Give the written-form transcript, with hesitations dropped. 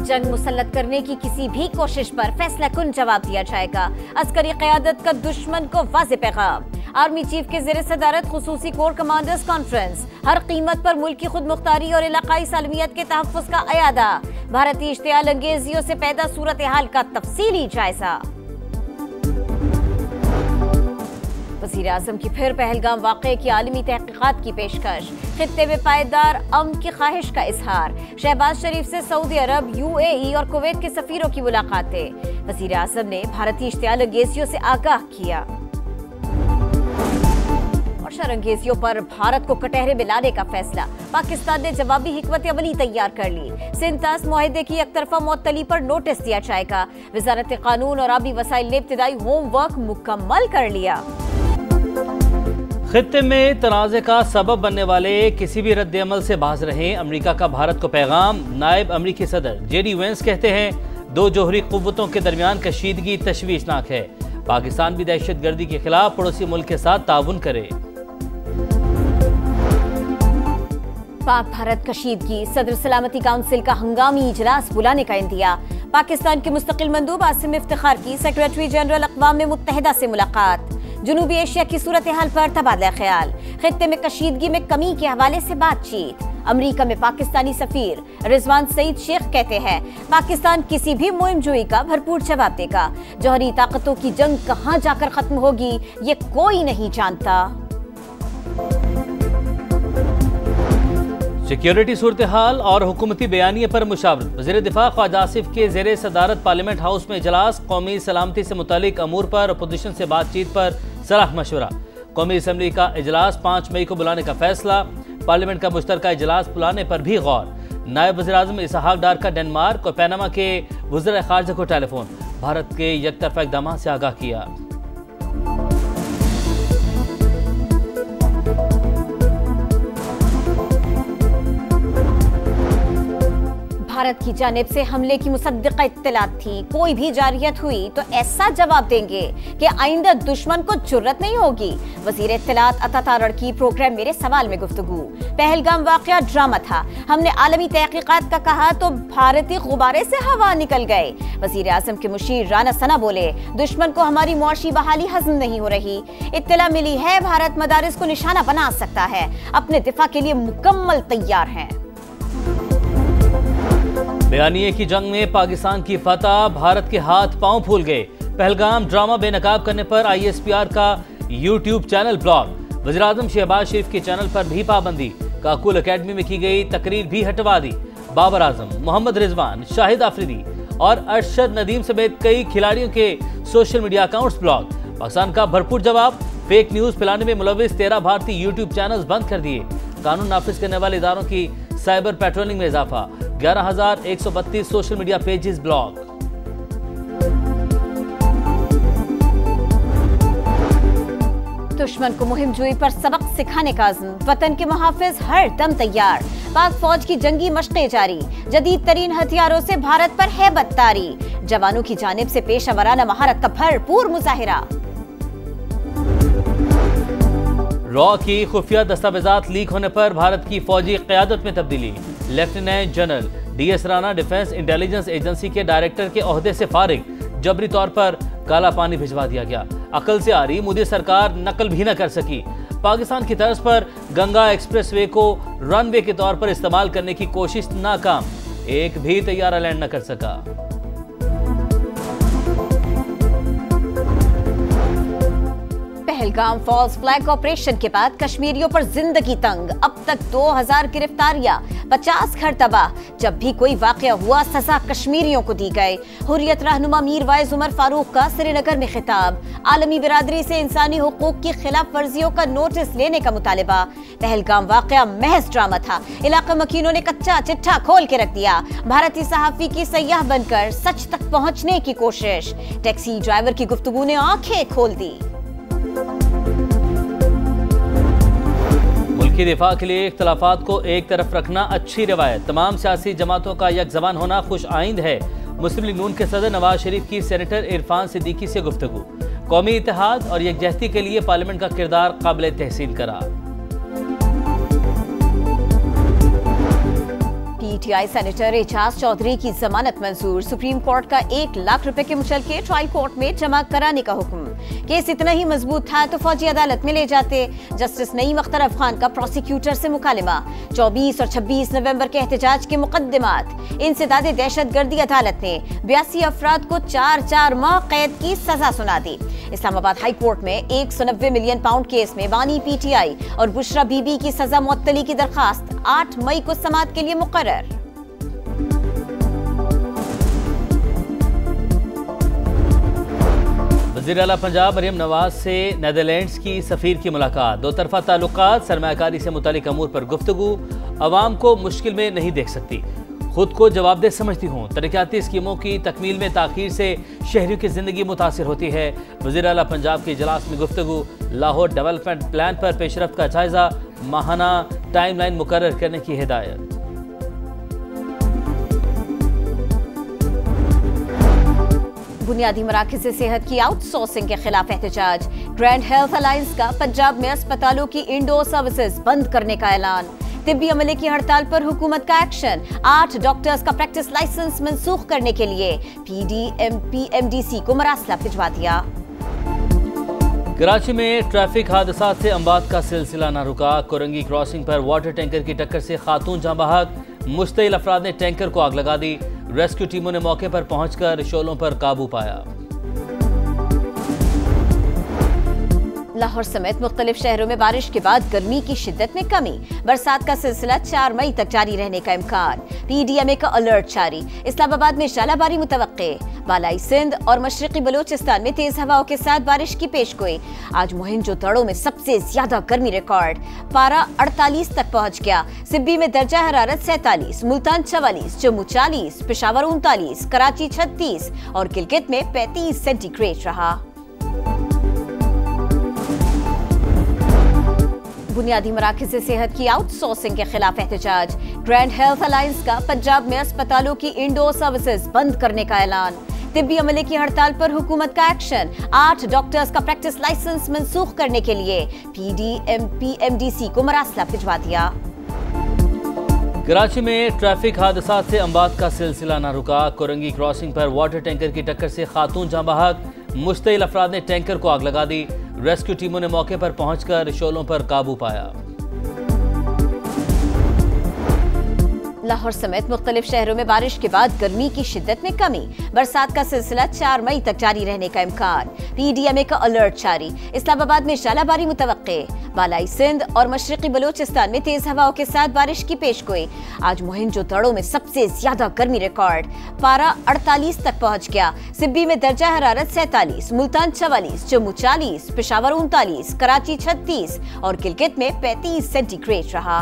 जंग मुसल्लत करने की किसी भी कोशिश पर फैसला कुन जवाब दिया जाएगा। अस्करी क़यादत का दुश्मन को वाज़ेह पैगाम। आर्मी चीफ के ज़ेर सदारत खुसूसी कोर कमांडर्स कॉन्फ्रेंस। हर कीमत पर मुल्क की खुद मुख्तारी और इलाकाई सालमियत के तहफ़्फ़ुज़ का अयादा। भारतीय इश्तियाल अंगेजियों से पैदा सूरत हाल का तफसीली जायजा। वज़ीर आज़म की फिर पहलगाम वाक़े की आलमी तहक़ीक़ात की पेशकश। खित्ते में पायदार अमन की ख्वाहिश का इजहार। शहबाज शरीफ से सऊदी अरब, UAE और कुवैत के सफ़ीरों की मुलाकातें। वज़ीर आज़म ने भारतीय इश्तियाल अंगेजियों से आगाह किया और शरअंगेजियों पर भारत को कटहरे में लाने का फैसला। पाकिस्तान ने जवाबी हिकमत अमली तैयार कर ली। सिंतास मुआहदे की एकतरफा मुअत्तली पर नोटिस दिया जाएगा। वज़ारत कानून और आबी वसाइल ने इब्तिदाई होमवर्क मुकम्मल कर लिया। खित्ते में तनाज़े का सबब बनने वाले किसी भी रद्द अमल से बाज रहें, अमरीका का भारत को पैगाम। नायब अमरीकी सदर JD वेंस कहते हैं, दो जोहरी कुव्वतों के दरमियान कशीदगी तशवीशनाक है। पाकिस्तान भी दहशत गर्दी के खिलाफ पड़ोसी मुल्क के साथ ताउन करे। पाक भारत कशीदगी। सदर सलामती काउंसिल का हंगामी इजलास बुलाने का इंदिया। पाकिस्तान के मुस्तकिल मंदूब आसिम इफ्तिखार की सेक्रेटरी जनरल अक़वाम मुत्तहिदा से मुलाकात। जनूबी एशिया की सूरत हाल पर तबादला ख्याल। खित्ते में कशीदगी में कमी के हवाले से बातचीत। अमरीका में पाकिस्तानी सफीर रिजवान सईद शेख कहते हैं, पाकिस्तान किसी भी मुहिम जोई का भरपूर जवाब देगा। जौहरी ताकतों की जंग कहां जाकर खत्म होगी ये कोई नहीं जानता। सिक्योरिटी सूरत हाल और हुकूमती बयानिए पर मुशावरत। वज़ीर दिफा ख्वाजा आसिफ के ज़ेरे सदारत पार्लियामेंट हाउस में इजलास। कौमी सलामती से मुतालिक अमूर पर अपोजिशन से बातचीत पर सलाह मशवरा। कौमी असम्बली का इजलास 5 मई को बुलाने का फैसला। पार्लियामेंट का मुश्तरका इजलास बुलाने पर भी गौर। नायब वज़ीर आज़म इसहाक डार का डेनमार्क और पैनामा के वज़ीर ख़ारजा को टेलीफोन। भारत के यकतरफा इक़दामात से आगाह किया। भारत की जानिब से हमले की मुसद्दिक़ा इत्तलात थी। कोई भी जारियत हुई तो ऐसा जवाब देंगे कि आइंदा दुश्मन को जुर्रत नहीं होगी। वज़ीर इत्तलात अता तारड़ की प्रोग्राम मेरे सवाल में गुफ्तगू। पहलगाम वाक़या ड्रामा था, हमने आलमी तहक़ीक़ात का कहा तो भारतीय गुब्बारे से हवा निकल गए। वज़ीर आज़म के मुशीर राना सना बोले, दुश्मन को हमारी मुआशी बहाली हज़म नहीं हो रही। इत्तला मिली है भारत मदारिस को निशाना बना सकता है, अपने दिफा के लिए मुकम्मल तैयार हैं। बयानिए की जंग में पाकिस्तान की फतह, भारत के हाथ पांव फूल गए। पहलगाम ड्रामा बेनकाब करने पर ISPR का YouTube चैनल ब्लॉक। वज़ीर आज़म शहबाज शरीफ के चैनल पर भी पाबंदी। काकुल अकेडमी में की गई तकरीर भी हटवा दी। बाबर आजम, मोहम्मद रिजवान, शाहिद आफरीदी और अरशद नदीम समेत कई खिलाड़ियों के social media accounts block. Pakistan का भरपूर जवाब। फेक न्यूज फैलाने में मुलविस 13 भारतीय YouTube चैनल्स बंद कर दिए। कानून नाफिज करने वाले इदारों की साइबर पेट्रोलिंग में इजाफा। 11,132 सोशल मीडिया पेजेस ब्लॉक। दुश्मन को मुहिम जोई पर सबक सिखाने का अज़्म। वतन के मुहाफिज हर दम तैयार। पाक फौज की जंगी मशक़ें जारी। जदीद तरीन हथियारों से भारत पर है बत्तारी। जवानों की जानिब से पेशा वराना महारत का भरपूर मुजाहिरा। रॉ की खुफिया दस्तावेजात लीक होने पर भारत की फौजी क़यादत में तब्दीली। Lieutenant general DS Rana defence intelligence agency के डायरेक्टर के ओहदे से फारिग। जबरी तौर पर काला पानी भिजवा दिया गया। अकल से आ रही मोदी सरकार नकल भी न कर सकी। पाकिस्तान की तर्ज पर गंगा एक्सप्रेसवे को रनवे के तौर पर इस्तेमाल करने की कोशिश नाकाम। एक भी तैयारा लैंड न कर सका। पहलगाम फॉल्स फ्लैग ऑपरेशन के बाद कश्मीरियों पर जिंदगी तंग। अब तक 2000 गिरफ्तारियां, 50 घर तबाह। जब भी कोई वाकया हुआ सजा कश्मीरियों को दी गई। हुर्रियत रहनुमा मीर वाइज उमर फारूक का श्रीनगर में खिताब। आलमी बिरादरी से इंसानी हुकूक की खिलाफ वर्जियों का नोटिस लेने का मुतालिबा। पहलगाम वाकया महज ड्रामा था। इलाका मकीनों ने कच्चा चिट्ठा खोल के रख दिया। भारतीय सहाफी की सयाह बनकर सच तक पहुंचने की कोशिश। टैक्सी ड्राइवर की गुफ्तगू ने आंखें खोल दी। मुल्की दिफा के लिए इख्तलाफात को एक तरफ रखना अच्छी रवायत। तमाम सियासी जमातों का एक ज़बान होना खुश आइंद है। मुस्लिम लीग नून के सदर नवाज शरीफ की सेनेटर इरफान सिद्दीकी से गुफ्तगू। कौमी इत्तेहाद और यकजहती के लिए पार्लियामेंट का किरदार काबिल तहसीन करार। पीटीआई सेनेटर एजाज चौधरी की जमानत मंजूर। सुप्रीम कोर्ट का 1 लाख रुपए के मुचलके ट्रायल कोर्ट में जमा कराने का हुक्म। केस इतना ही मजबूत था तो फौजी अदालत में ले जाते। जस्टिस नईम अख्तर अफगान का प्रोसिक्यूटर से मुकालिमा। 24 और 26 नवंबर के एहतजाज के मुकदमात। इंसदाद दहशतगर्दी अदालत ने 82 अफराद को 4-4 माह कैद की सजा सुना दी। इस्लामाबाद हाई कोर्ट में 190 मिलियन पाउंड केस में बानी पीटीआई और बुशरा बीबी की सजा मुअत्तली की दरखास्त 8 मई को समाअत के लिए मुकर्रर। वज़ीर आला पंजाब मरियम नवाज से नेदरलैंड्स की सफीर की मुलाकात। दो तरफा ताल्लुकात, सरमायाकारी से मुतालिक अमूर पर गुफ्तगू। अवाम को मुश्किल में नहीं देख सकती, खुद को जवाबदेह समझती हूँ। तरक्याती स्कीमों की तकमील में ताखीर से शहरियों की जिंदगी मुतासिर होती है। वज़ीर आला पंजाब के इजलास में गुफ्तगू। लाहौर डेवलपमेंट प्लान पर पेशरफ्त का जायजा, माहाना टाइमलाइन मुकर्रर करने की हिदायत। बुनियादी मराकज़ सेहत की आउटसोर्सिंग के खिलाफ एहतजाज। ग्रैंड हेल्थ अलायंस का पंजाब में अस्पतालों की इंडोर सर्विसेज बंद करने का ऐलान। तिब्बी अमले की हड़ताल पर हुकूमत का एक्शन। 8 डॉक्टर्स का प्रैक्टिस लाइसेंस मंसूख करने के लिए PDMPMDC को मरासला भिजवा दिया। कराची में ट्रैफिक हादसात से अमवात का सिलसिला न रुका। कोरंगी क्रॉसिंग पर वाटर टैंकर की टक्कर से खातून जाँ बहक। मुश्तइल अफराद ने टैंकर को आग लगा दी। रेस्क्यू टीमों ने मौके पर पहुंचकर शोलों पर काबू पाया। लाहौर समेत मुख्तलिफ शहरों में बारिश के बाद गर्मी की शिद्दत में कमी। बरसात का सिलसिला 4 मई तक जारी रहने का इम्कान। PDMA का अलर्ट जारी। इस्लामाबाद में शालाबारी मुतवक्के। बालाई सिंध और मशरकी बलूचिस्तान में तेज हवाओं के साथ बारिश की पेशगोई। आज मोहनजोदड़ो में सबसे ज्यादा गर्मी रिकॉर्ड। पारा 48 तक पहुंच गया। सिब्बी में दर्जा हरारत 47, मुल्तान 44, जम्मू 40, पेशावर 39, कराची 36 और गिलगित में 35 सेंटीग्रेड रहा। बुनियादी मराकज़ सेहत की आउटसोर्सिंग के खिलाफ एहतजाज। ग्रैंड हेल्थ अलायंस का पंजाब में अस्पतालों की इंडोर सर्विसेज बंद करने का ऐलान। तिब्बी अमले की हड़ताल पर हुकूमत का एक्शन। 8 डॉक्टर्स का प्रैक्टिस लाइसेंस मंसूख करने के लिए PDMPMDC को मरासला भिजवा दिया। कराची में ट्रैफिक हादसात से अमवात का सिलसिला न रुका। कोरंगी क्रॉसिंग पर वाटर टैंकर की टक्कर से खातून जाँ बहक। मुश्तइल अफराद ने टैंकर को आग लगा दी। रेस्क्यू टीमों ने मौके पर पहुंचकर शोलों पर काबू पाया। लाहौर समेत मुख्तलिफ शहरों में बारिश के बाद गर्मी की शिद्दत में कमी। बरसात का सिलसिला 4 मई तक जारी रहने का इम्कान। PDMA का अलर्ट जारी। इस्लामाबाद में शालाबारी मुतवक्के। बालाई सिंध और मशरकी बलूचिस्तान में तेज हवाओं के साथ बारिश की पेशगोई। आज मोहनजोदड़ो में सबसे ज्यादा गर्मी रिकॉर्ड। पारा 48 तक पहुंच गया। सिब्बी में दर्जा हरारत 47, मुल्तान 44, जम्मू 40, पेशावर 39, कराची 36 और गिलगित में 35 सेंटीग्रेड रहा।